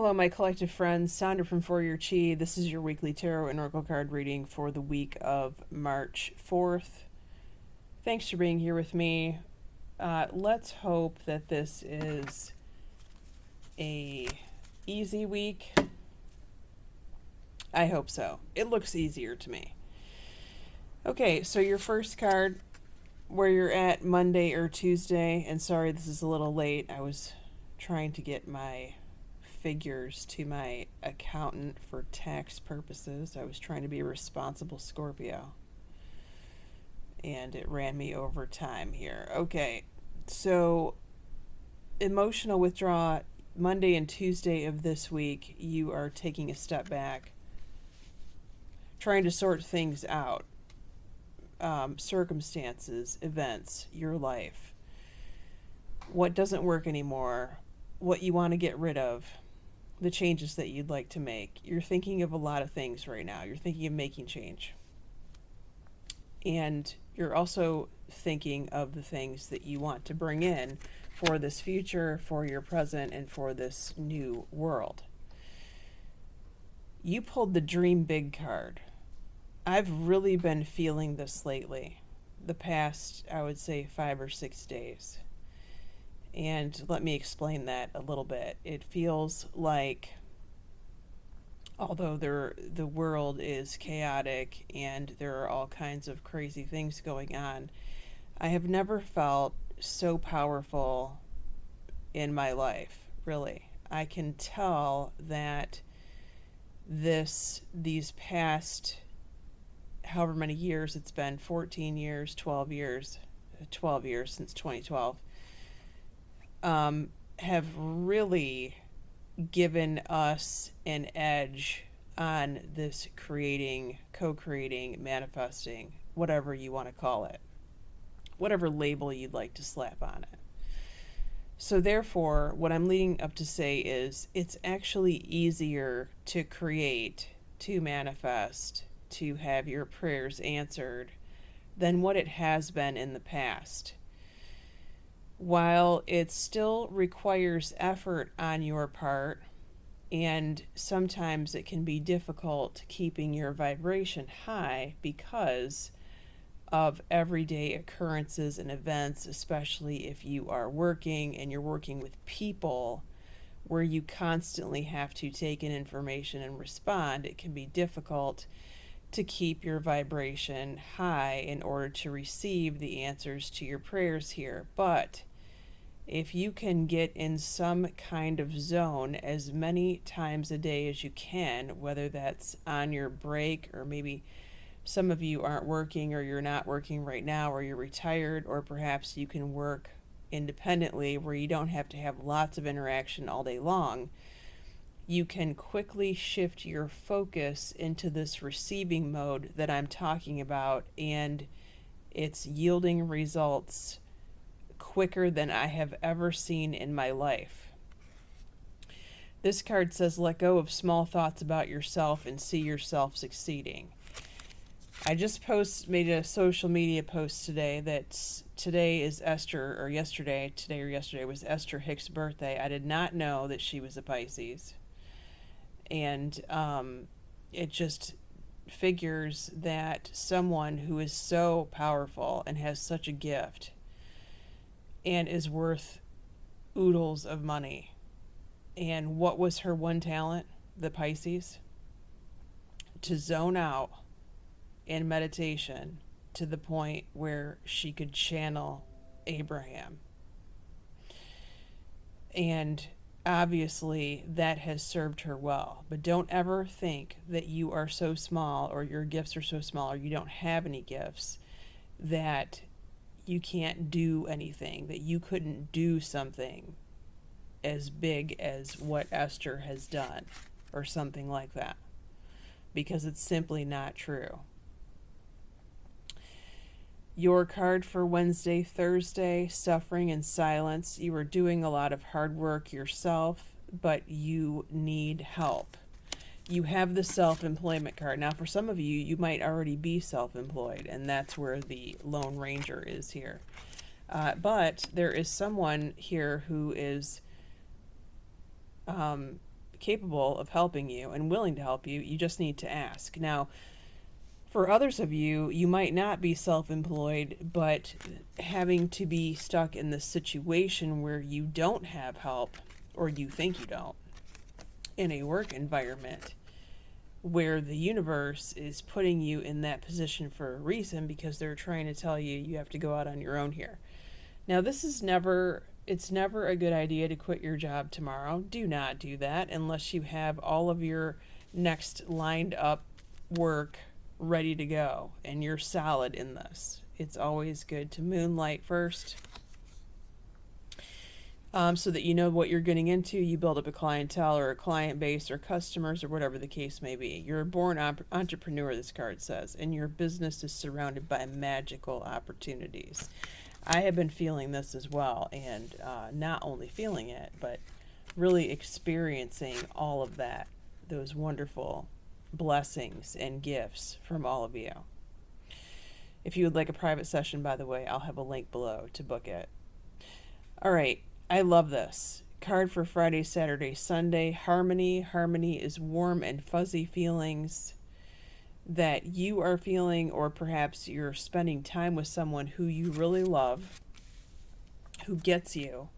Hello, my collective friends. Sondra from For Your Chi. This is your weekly tarot and oracle card reading for the week of March 4th. Thanks for being here with me. Let's hope that this is a easy week. I hope so. It looks easier to me. Okay, so your first card, where you're at Monday or Tuesday, and sorry this is a little late. I was trying to get my figures to my accountant for tax purposes. I was trying to be a responsible Scorpio, and it ran me over time here. Okay, so emotional withdrawal Monday and Tuesday of this week. You are taking a step back, trying to sort things out, circumstances, events, your life, what doesn't work anymore, what you want to get rid of, the changes that you'd like to make. You're thinking of a lot of things right now. You're thinking of making change. And you're also thinking of the things that you want to bring in for this future, for your present, and for this new world. You pulled the Dream Big card. I've really been feeling this lately, the past, I would say, 5 or 6 days. And let me explain that a little bit. It feels like, although the world is chaotic and there are all kinds of crazy things going on, I have never felt so powerful in my life, really. I can tell that these past however many years it's been, 14 years, 12 years since 2012, have really given us an edge on this creating, co-creating, manifesting, whatever you want to call it, whatever label you'd like to slap on it. So therefore, what I'm leading up to say is it's actually easier to create, to manifest, to have your prayers answered than what it has been in the past. While it still requires effort on your part, and sometimes it can be difficult keeping your vibration high because of everyday occurrences and events, especially if you are working and you're working with people where you constantly have to take in information and respond, it can be difficult to keep your vibration high in order to receive the answers to your prayers here. But if you can get in some kind of zone as many times a day as you can, whether that's on your break, or maybe some of you aren't working, or you're not working right now, or you're retired, or perhaps you can work independently where you don't have to have lots of interaction all day long, you can quickly shift your focus into this receiving mode that I'm talking about, and it's yielding results quicker than I have ever seen in my life. This card says, let go of small thoughts about yourself and see yourself succeeding. I just made a social media post today that today is today or yesterday was Esther Hicks' birthday. I did not know that she was a Pisces. And it just figures that someone who is so powerful and has such a gift and is worth oodles of money. And what was her one talent? The Pisces? To zone out in meditation to the point where she could channel Abraham. And obviously that has served her well. But don't ever think that you are so small, or your gifts are so small, or you don't have any gifts, that you can't do anything, that you couldn't do something as big as what Esther has done, or something like that, because it's simply not true. Your card for Wednesday, Thursday, suffering and silence. You are doing a lot of hard work yourself, but you need help. You have the self-employment card. Now, for some of you, you might already be self-employed, and that's where the Lone Ranger is here. But there is someone here who is capable of helping you and willing to help you. You just need to ask. Now, for others of you, you might not be self-employed, but having to be stuck in the situation where you don't have help, or you think you don't, in a work environment where the universe is putting you in that position for a reason, because they're trying to tell you you have to go out on your own here. Now, it's never a good idea to quit your job tomorrow. Do not do that unless you have all of your next lined up work ready to go and you're solid in this. It's always good to moonlight first, so that you know what you're getting into. You build up a clientele or a client base or customers or whatever the case may be. You're a born entrepreneur, this card says, and your business is surrounded by magical opportunities. I have been feeling this as well, and not only feeling it, but really experiencing all of that, those wonderful blessings and gifts from all of you. If you would like a private session, by the way, I'll have a link below to book it. All right. I love this card for Friday, Saturday, Sunday. Harmony. Harmony is warm and fuzzy feelings that you are feeling, or perhaps you're spending time with someone who you really love, who gets you.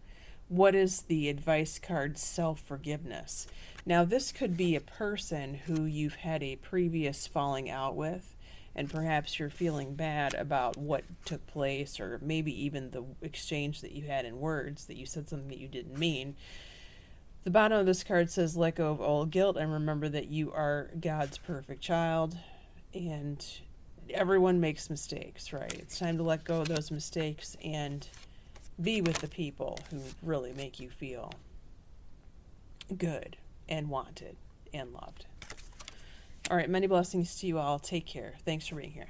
What is the advice card? Self-forgiveness. Now, this could be a person who you've had a previous falling out with, and perhaps you're feeling bad about what took place, or maybe even the exchange that you had in words, that you said something that you didn't mean. The bottom of this card says, let go of all guilt and remember that you are God's perfect child, and everyone makes mistakes, right? It's time to let go of those mistakes and be with the people who really make you feel good and wanted and loved. All right, many blessings to you all. Take care. Thanks for being here.